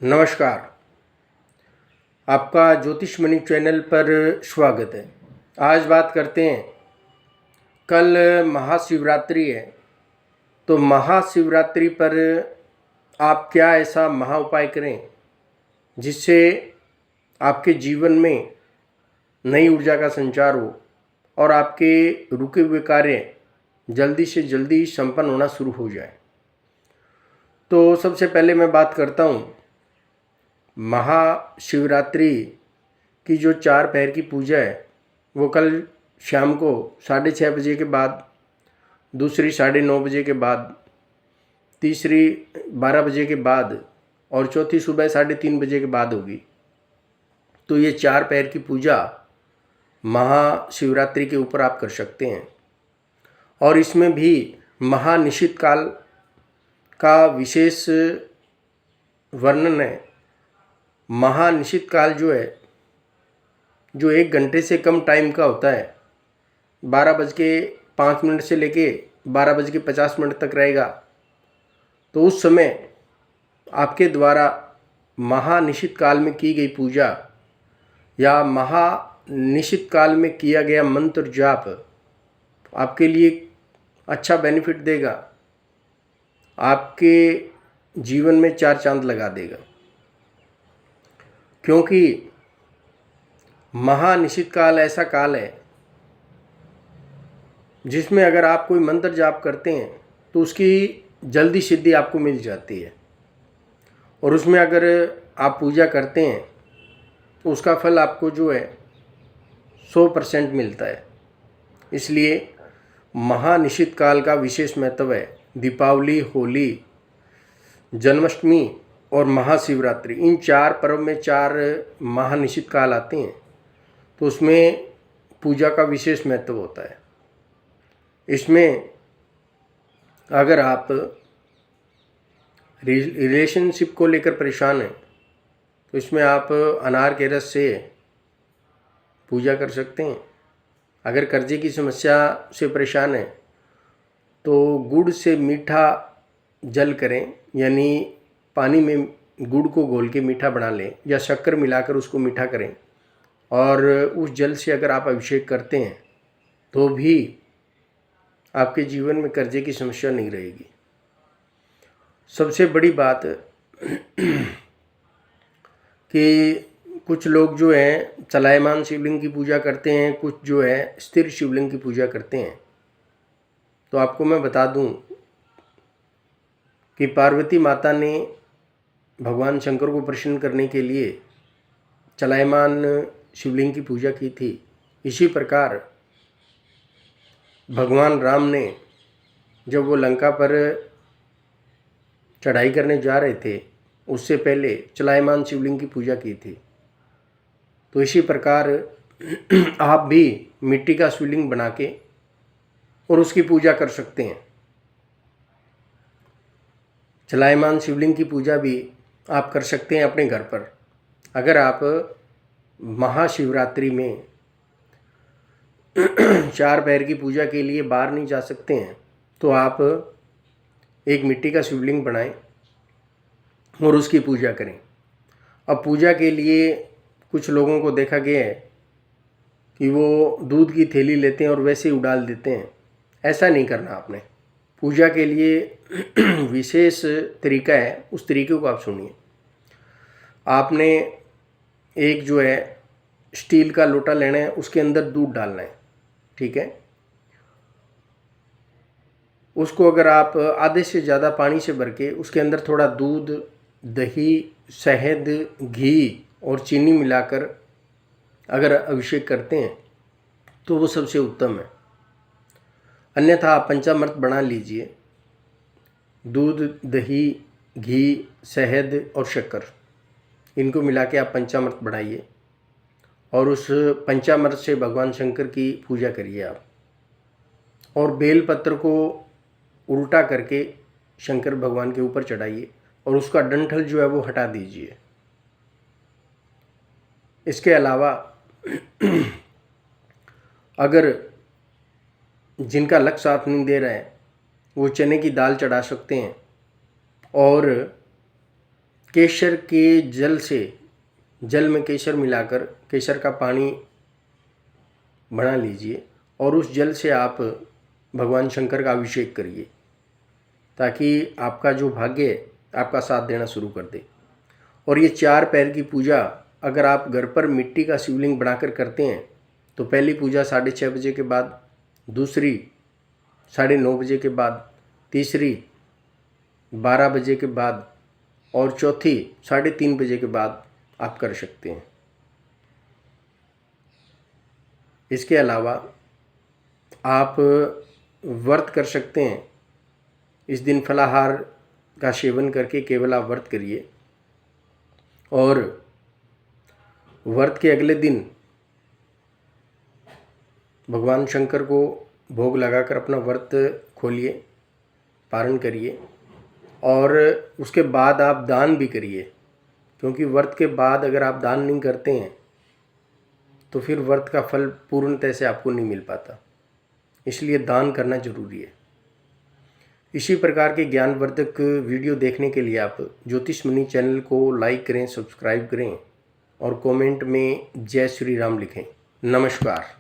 नमस्कार। आपका ज्योतिष मणि चैनल पर स्वागत है। आज बात करते हैं, कल महाशिवरात्रि है, तो महाशिवरात्रि पर आप क्या ऐसा महा उपाय करें जिससे आपके जीवन में नई ऊर्जा का संचार हो और आपके रुके हुए कार्य जल्दी से जल्दी संपन्न होना शुरू हो जाए। तो सबसे पहले मैं बात करता हूँ महाशिवरात्रि की जो 4 पहर की पूजा है वो कल शाम को 6:30 बजे के बाद, दूसरी 9:30 बजे के बाद, तीसरी 12 बजे के बाद और चौथी सुबह 3:30 बजे के बाद होगी। तो ये 4 पहर की पूजा महाशिवरात्रि के ऊपर आप कर सकते हैं। और इसमें भी महानिशित काल का विशेष वर्णन है। महानिशित काल जो है, जो 1 घंटे से कम टाइम का होता है, 12:05 से लेके 12:50 तक रहेगा। तो उस समय आपके द्वारा महानिशित काल में की गई पूजा या महानिशित काल में किया गया मंत्र जाप आपके लिए अच्छा बेनिफिट देगा, आपके जीवन में 4 चांद लगा देगा। क्योंकि महानिशित काल ऐसा काल है जिसमें अगर आप कोई मंत्र जाप करते हैं तो उसकी जल्दी सिद्धि आपको मिल जाती है, और उसमें अगर आप पूजा करते हैं तो उसका फल आपको जो है 100% मिलता है। इसलिए महानिशित काल का विशेष महत्व है। दीपावली, होली, जन्माष्टमी और महाशिवरात्रि, इन 4 पर्व में 4 महानिशित काल आते हैं, तो उसमें पूजा का विशेष महत्व होता है। इसमें अगर आप रिलेशनशिप को लेकर परेशान हैं तो इसमें आप अनार के रस से पूजा कर सकते हैं। अगर कर्जे की समस्या से परेशान हैं तो गुड़ से मीठा जल करें, यानी पानी में गुड़ को घोल के मीठा बना लें या शक्कर मिलाकर उसको मीठा करें, और उस जल से अगर आप अभिषेक करते हैं तो भी आपके जीवन में कर्जे की समस्या नहीं रहेगी। सबसे बड़ी बात कि कुछ लोग जो हैं चलायमान शिवलिंग की पूजा करते हैं, कुछ जो है स्थिर शिवलिंग की पूजा करते हैं। तो आपको मैं बता दूं कि पार्वती माता ने भगवान शंकर को प्रसन्न करने के लिए चलायमान शिवलिंग की पूजा की थी। इसी प्रकार भगवान राम ने जब वो लंका पर चढ़ाई करने जा रहे थे उससे पहले चलायमान शिवलिंग की पूजा की थी। तो इसी प्रकार आप भी मिट्टी का शिवलिंग बना के और उसकी पूजा कर सकते हैं। चलायमान शिवलिंग की पूजा भी आप कर सकते हैं अपने घर पर। अगर आप महाशिवरात्रि में 4 पहर की पूजा के लिए बाहर नहीं जा सकते हैं तो आप एक मिट्टी का शिवलिंग बनाएं और उसकी पूजा करें। अब पूजा के लिए कुछ लोगों को देखा गया है कि वो दूध की थैली लेते हैं और वैसे ही उडाल देते हैं। ऐसा नहीं करना आपने। पूजा के लिए विशेष तरीका है, उस तरीके को आप सुनिए। आपने एक जो है स्टील का लोटा लेना है, उसके अंदर दूध डालना है, ठीक है। उसको अगर आप आधे से ज़्यादा पानी से भर के उसके अंदर थोड़ा दूध, दही, शहद, घी और चीनी मिलाकर अगर अभिषेक करते हैं तो वो सबसे उत्तम है। अन्यथा आप पंचामृत बना लीजिए। दूध, दही, घी, शहद और शक्कर, इनको मिला के आप पंचामृत बनाइए और उस पंचामृत से भगवान शंकर की पूजा करिए आप। और बेलपत्र को उल्टा करके शंकर भगवान के ऊपर चढ़ाइए और उसका डंठल जो है वो हटा दीजिए। इसके अलावा अगर जिनका लक साथ नहीं दे रहा है वो चने की दाल चढ़ा सकते हैं और केसर के जल से, जल में केसर मिलाकर केसर का पानी बना लीजिए और उस जल से आप भगवान शंकर का अभिषेक करिए, ताकि आपका जो भाग्य है आपका साथ देना शुरू कर दे। और ये 4 पैर की पूजा अगर आप घर पर मिट्टी का शिवलिंग बनाकर करते हैं तो पहली पूजा 6:30 बजे के बाद, दूसरी 9:30 बजे के बाद, तीसरी 12 बजे के बाद और चौथी 3:30 बजे के बाद आप कर सकते हैं। इसके अलावा आप व्रत कर सकते हैं। इस दिन फलाहार का सेवन करके केवल आप व्रत करिए और व्रत के अगले दिन भगवान शंकर को भोग लगाकर अपना व्रत खोलिए, पारण करिए और उसके बाद आप दान भी करिए, क्योंकि व्रत के बाद अगर आप दान नहीं करते हैं तो फिर व्रत का फल पूर्णतः से आपको नहीं मिल पाता, इसलिए दान करना जरूरी है। इसी प्रकार के ज्ञानवर्धक वीडियो देखने के लिए आप ज्योतिष मणि चैनल को लाइक करें, सब्सक्राइब करें और कमेंट में जय श्री राम लिखें। नमस्कार।